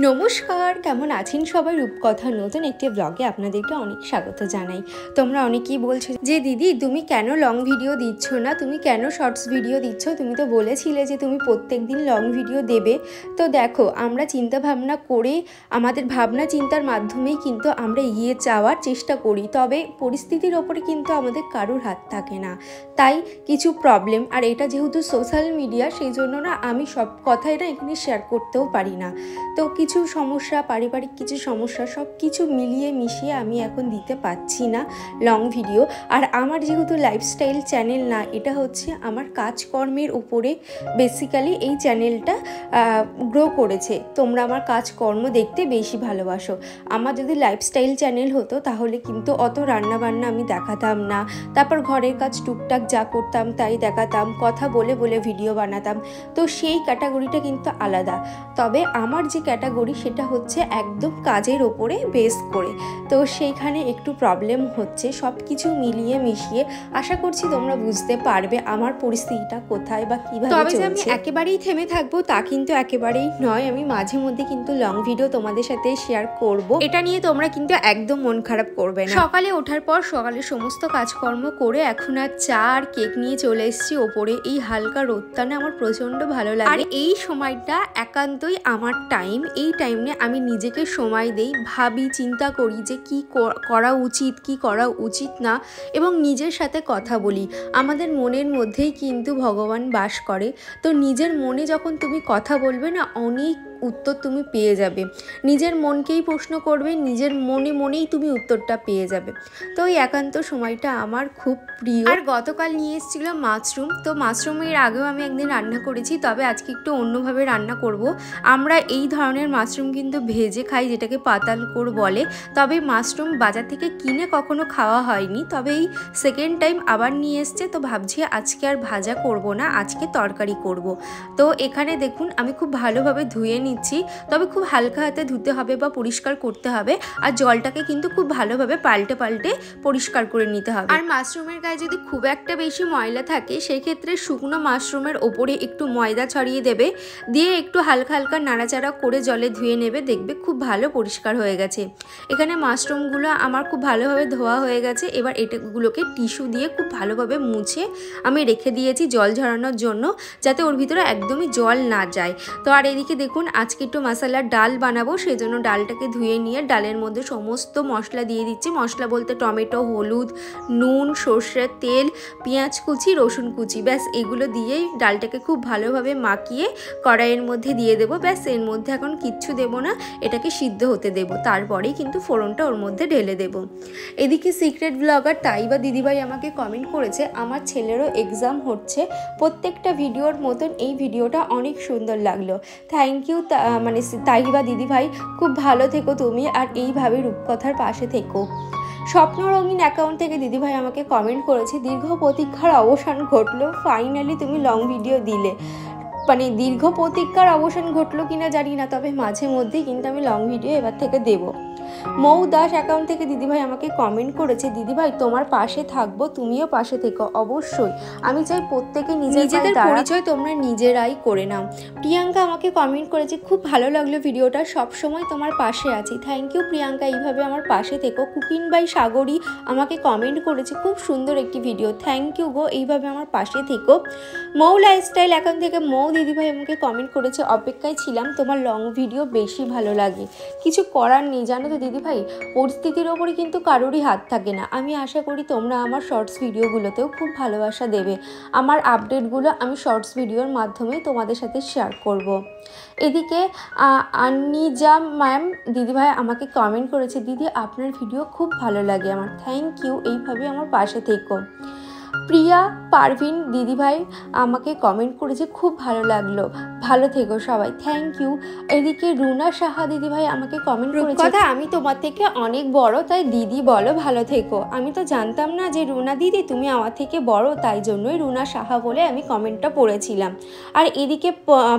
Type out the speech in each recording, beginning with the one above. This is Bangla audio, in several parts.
নমস্কার, কেমন আছেন সবাই? রূপকথার নতুন একটি ব্লগে আপনাদেরকে অনেক স্বাগত জানাই। তোমরা অনেকেই বলছো যে দিদি তুমি কেন লং ভিডিও দিচ্ছ না, তুমি কেন শর্টস ভিডিও দিচ্ছ, তুমি তো বলেছিলে যে তুমি প্রত্যেক দিন লং ভিডিও দেবে। তো দেখো, আমরা চিন্তা ভাবনা করে আমাদের ভাবনা চিন্তার মাধ্যমেই কিন্তু আমরা এগিয়ে যাওয়ার চেষ্টা করি, তবে পরিস্থিতির ওপরে কিন্তু আমাদের কারোর হাত থাকে না। তাই কিছু প্রবলেম, আর এটা যেহেতু সোশ্যাল মিডিয়া, সেই জন্য না আমি সব কথাই না এখানে শেয়ার করতেও পারি না। তো কিছু সমস্যা, পারিবারিক কিছু সমস্যা, সব কিছু মিলিয়ে মিশিয়ে আমি এখন দিতে পারছি না লং ভিডিও। আর আমার যেহেতু লাইফস্টাইল চ্যানেল না, এটা হচ্ছে আমার কাজকর্মের উপরে বেসিক্যালি এই চ্যানেলটা গ্রো করেছে। তোমরা আমার কাজকর্ম দেখতে বেশি ভালোবাসো। আমার যদি লাইফস্টাইল চ্যানেল হতো তাহলে কিন্তু অত রান্নাবান্না আমি দেখাতাম না, তারপর ঘরের কাজ টুকটাক যা করতাম তাই দেখাতাম, কথা বলে বলে ভিডিও বানাতাম। তো সেই ক্যাটাগরিটা কিন্তু আলাদা। তবে আমার যে ক্যাটাগরি সেটা হচ্ছে একদম কাজের ওপরে বেস করে, তো সেইখানে একটু প্রবলেম হচ্ছে। সব কিছু মিলিয়ে মিশিয়ে আশা করছি তোমরা বুঝতে পারবে আমার পরিস্থিতিটা কোথায় বা কীভাবে চলছে। তবে যে আমি একেবারেই থেমে থাকবো তা কিন্তু একেবারেই নয়, আমি মাঝে মধ্যে কিন্তু লং ভিডিও তোমাদের সাথে শেয়ার করব, এটা নিয়ে তোমরা কিন্তু একদম মন খারাপ করবে না। সকালে ওঠার পর সকালের সমস্ত কাজকর্ম করে এখন আর চা আর কেক নিয়ে চলে এসেছি ওপরে। এই হালকা রোদটা না আমার প্রচণ্ড ভালো লাগে, আর এই সময়টা একান্তই আমার টাইম। এই টাইমে আমি নিজেকে সময় দেই, ভাবি, চিন্তা করি যে কি করা উচিত, কি করা উচিত না, এবং নিজের সাথে কথা বলি। আমাদের মনের মধ্যেই কিন্তু ভগবান বাস করে। তো নিজের মনে যখন তুমি কথা বলবে না, অনেক উত্তর তুমি পেয়ে যাবে। নিজের মনকেই প্রশ্ন করবে, নিজের মনেই তুমি উত্তরটা পেয়ে যাবে। তো এই একান্ত সময়টা আমার খুব প্রিয়। আর গতকাল নিয়ে এসেছিলাম মাশরুম। তো মাশরুমের আগেও আমি একদিন রান্না করেছি, তবে আজকে একটু অন্যভাবে রান্না করব। আমরা এই ধরনের মাশরুম কিন্তু ভেজে খাই, যেটাকে পাতালকোড় বলে। তবে মাশরুম বাজার থেকে কিনে কখনো খাওয়া হয়নি, তবে এই সেকেন্ড টাইম আবার নিয়ে এসছে। তো ভাবছি আজকে আর ভাজা করব না, আজকে তরকারি করব। তো এখানে দেখুন আমি খুব ভালোভাবে ধুয়ে নিচ্ছি, তবে খুব হালকা হাতে ধুতে হবে বা পরিষ্কার করতে হবে। আর জলটাকে কিন্তু খুব ভালোভাবে পাল্টে পাল্টে পরিষ্কার করে নিতে হবে। আর মাশরুমের গায়ে যদি খুব একটা বেশি ময়লা থাকে, সেক্ষেত্রে শুকনো মাশরুমের ওপরে একটু ময়দা ছড়িয়ে দেবে, দিয়ে একটু হালকা হালকা নাড়াচাড়া করে জলে ধুয়ে নেবে, দেখবে খুব ভালো পরিষ্কার হয়ে গেছে। এখানে মাশরুমগুলো আমার খুব ভালোভাবে ধোয়া হয়ে গেছে। এবার এটাগুলোকে টিস্যু দিয়ে খুব ভালোভাবে মুছে আমি রেখে দিয়েছি জল ঝরানোর জন্য, যাতে ওর ভিতরে একদমই জল না যায়। তো আর এদিকে দেখুন আজকে একটু মশলার ডাল বানাবো, সেই জন্য ডালটাকে ধুয়ে নিয়ে ডালের মধ্যে সমস্ত মশলা দিয়ে দিচ্ছি। মশলা বলতে টমেটো, হলুদ, নুন, সর্ষের তেল, পেঁয়াজ কুচি, রসুন কুচি, ব্যাস এগুলো দিয়েই ডালটাকে খুব ভালোভাবে মাখিয়ে কড়াইয়ের মধ্যে দিয়ে দেবো। ব্যাস এর মধ্যে এখন কিচ্ছু দেবো না, এটাকে সিদ্ধ হতে দেবো, তারপরেই কিন্তু ফোড়নটা ওর মধ্যে ঢেলে দেবো। এদিকে সিক্রেট ব্লগার তাইবা দিদিভাই আমাকে কমেন্ট করেছে আমার ছেলেরও এক্সাম হচ্ছে, প্রত্যেকটা ভিডিওর মতন এই ভিডিওটা অনেক সুন্দর লাগলো। থ্যাংক ইউ মানে তাইবা দিদিভাই, খুব ভালো থেকো তুমি, আর এইভাবে রূপকথার পাশে থেকো। স্বপ্ন রঙিন অ্যাকাউন্ট থেকে দিদিভাই আমাকে কমেন্ট করেছে দীর্ঘ প্রতীক্ষার অবসান ঘটলো, ফাইনালি তুমি লং ভিডিও দিলে। মানে দীর্ঘ প্রতীক্ষার অবসান ঘটলো কিনা জানি না, তবে মাঝে মধ্যেই কিন্তু আমি লং ভিডিও এবার থেকে দেবো। মৌ দাস অ্যাকাউন্ট থেকে দিদিভাই আমাকে কমেন্ট করেছে দিদিভাই তোমার পাশে থাকবো, তুমিও পাশে থেকো। অবশ্যই, আমি চাই প্রত্যেকে নিজেদের পরিচয় তোমরা নিজেরাই করে নাও। প্রিয়াঙ্কা আমাকে কমেন্ট করেছে খুব ভালো লাগলো ভিডিওটা, সবসময় তোমার পাশে আছি। থ্যাংক ইউ প্রিয়াঙ্কা, এইভাবে আমার পাশে থেকো। কুকিং বাই সাগরী আমাকে কমেন্ট করেছে খুব সুন্দর একটি ভিডিও, থ্যাংক ইউ গো, এইভাবে আমার পাশে থেকো। মৌ লাইফস্টাইল অ্যাকাউন্ট থেকে মৌ দিদিভাই আমাকে কমেন্ট করেছে অপেক্ষায় ছিলাম, তোমার লং ভিডিও বেশি ভালো লাগে। কিছু করার নেই জানো তো দিদিভাই, পরিস্থিতির ওপরে কিন্তু কারোরই হাত থাকে না। আমি আশা করি তোমরা আমার শর্টস ভিডিওগুলোতেও খুব ভালোবাসা দেবে। আমার আপডেটগুলো আমি শর্টস ভিডিওর মাধ্যমেই তোমাদের সাথে শেয়ার করব। এদিকে আনিজা ম্যাম দিদিভাই আমাকে কমেন্ট করেছে দিদি আপনার ভিডিও খুব ভালো লাগে আমার, থ্যাংক ইউ, এইভাবে আমার পাশে থেকো। প্রিয়া পারভিন দিদিভাই আমাকে কমেন্ট করেছে খুব ভালো লাগলো, ভালো থেকো সবাই, থ্যাংক ইউ। এদিকে রুনা সাহা দিদিভাই আমাকে কমেন্ট করেছে কথা আমি তোমার থেকে অনেক বড়, তাই দিদি বলো, ভালো থেকো। আমি তো জানতাম না যে রুনা দিদি তুমি আমার থেকে বড়, তাই জন্যই রুনা সাহা বলে আমি কমেন্টটা পড়েছিলাম। আর এদিকে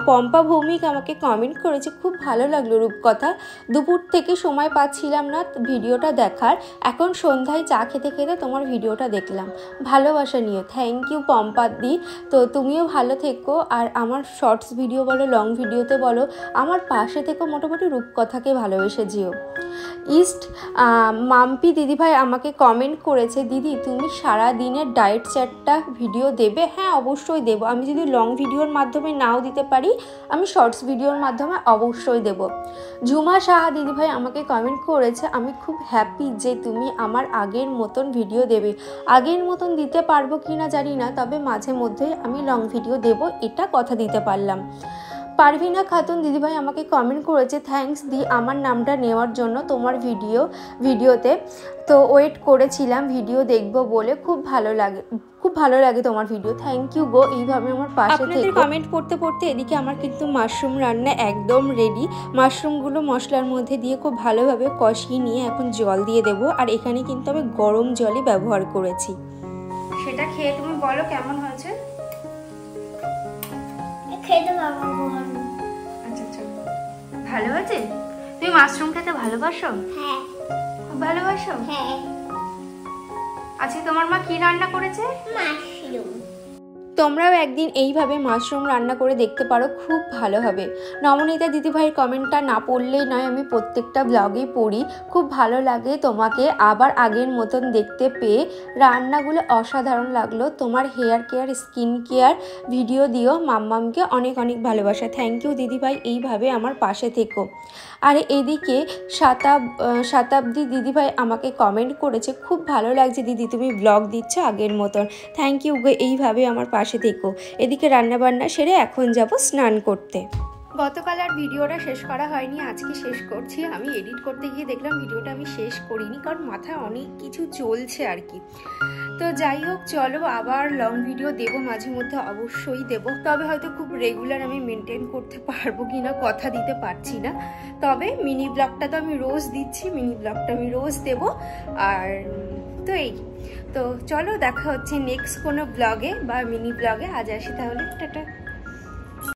পম্পা ভৌমিক আমাকে কমেন্ট করেছে খুব ভালো লাগলো রূপকথা, দুপুর থেকে সময় পাচ্ছিলাম না ভিডিওটা দেখার, এখন সন্ধ্যায় চা খেতে খেতে তোমার ভিডিওটা দেখলাম, ভালোবাসা ভালোবাসা নিও। থ্যাংক ইউ পম্পাদি। তো তুমিও ভালো থেকো, আর আমার শর্টস ভিডিও বলো, লং ভিডিওতে বলো, আমার পাশে থেকো, মোটামুটি রূপকথাকে ভালোবেসে যেও। ইস্ট মাম্পি দিদিভাই আমাকে কমেন্ট করেছে, দিদি তুমি সারা দিনের ডায়েট চ্যাটটা ভিডিও দেবে? হ্যাঁ, অবশ্যই দেবো। আমি যদি লং ভিডিওর মাধ্যমে নাও দিতে পারি, আমি শর্টস ভিডিওর মাধ্যমে অবশ্যই দেব। ঝুমা সাহা দিদিভাই আমাকে কমেন্ট করেছে, আমি খুব হ্যাপি যে তুমি আমার আগের মতন ভিডিও দেবে। আগের মতন দিতে পারবো কি না জানি না, তবে মাঝে মধ্যে আমি লং ভিডিও দেব, এটা কথা দিতে পারলাম। পারভিনা খাতুন দিদিভাই আমাকে কমেন্ট করেছে, থ্যাঙ্কস দি আমার নামটা নেওয়ার জন্য তোমার ভিডিওতে। তো ওয়েট করেছিলাম ভিডিও দেখবো বলে, খুব ভালো লাগে তোমার ভিডিও। থ্যাংক ইউ গো, এইভাবে আমার পাশে থেকে। কমেন্ট পড়তে পড়তে এদিকে আমার কিন্তু মাশরুম রান্না একদম রেডি। মাশরুমগুলো মশলার মধ্যে দিয়ে খুব ভালোভাবে কষিয়ে নিয়ে এখন জল দিয়ে দেবো, আর এখানে কিন্তু আমি গরম জলই ব্যবহার করেছি। সেটা খেয়ে তুমি বলো কেমন হয়েছে। আচ্ছা, ভালো হয়েছে? তুমি মাশরুম খেতে ভালোবাসো? হ্যাঁ, খুব ভালোবাসো। হ্যাঁ। আজকে তোমার মা কি রান্না করেছে? মাশরুম। তোমরাও একদিন এইভাবে মাশরুম রান্না করে দেখতে পারো, খুব ভালো হবে। নমনীতা দিদিভাইয়ের কমেন্টটা না পড়লেই নয়, আমি প্রত্যেকটা ব্লগেই পড়ি। খুব ভালো লাগে তোমাকে আবার আগের মতন দেখতে পেয়ে, রান্নাগুলো অসাধারণ লাগলো। তোমার hair care, skin care video দিও, মাম্মামকে অনেক অনেক ভালোবাসা। থ্যাংক ইউ দিদিভাই, এইভাবে আমার পাশে থেকো। আর এদিকে শতাব্দী দিদিভাই আমাকে কমেন্ট করেছে, খুব ভালো লাগছে দিদি তুমি ব্লগ দিচ্ছ আগের মতন। থ্যাংক ইউ গো, এইভাবে আমার পাশে থেকো। এদিকে রান্নাবান্না সেরে এখন যাব স্নান করতে। গতকাল আর ভিডিওটা শেষ করা হয়নি, আজকে শেষ করছি। আমি এডিট করতে গিয়ে দেখলাম ভিডিওটা আমি শেষ করিনি, কারণ মাথায় অনেক কিছু চলছে আর কি। তো যাই হোক, চলো আবার লং ভিডিও দেবো মাঝে মধ্যে, অবশ্যই দেবো। তবে হয়তো খুব রেগুলার আমি মেনটেন করতে পারবো কি না কথা দিতে পারছি না। তবে মিনি ব্লগটা তো আমি রোজ দিচ্ছি, মিনি ব্লগটা আমি রোজ দেবো। আর তো তো চলো দেখা হচ্ছে নেক্সট কোনো ব্লগে বা মিনি ব্লগে। আজ আসি তাহলে, টাটা।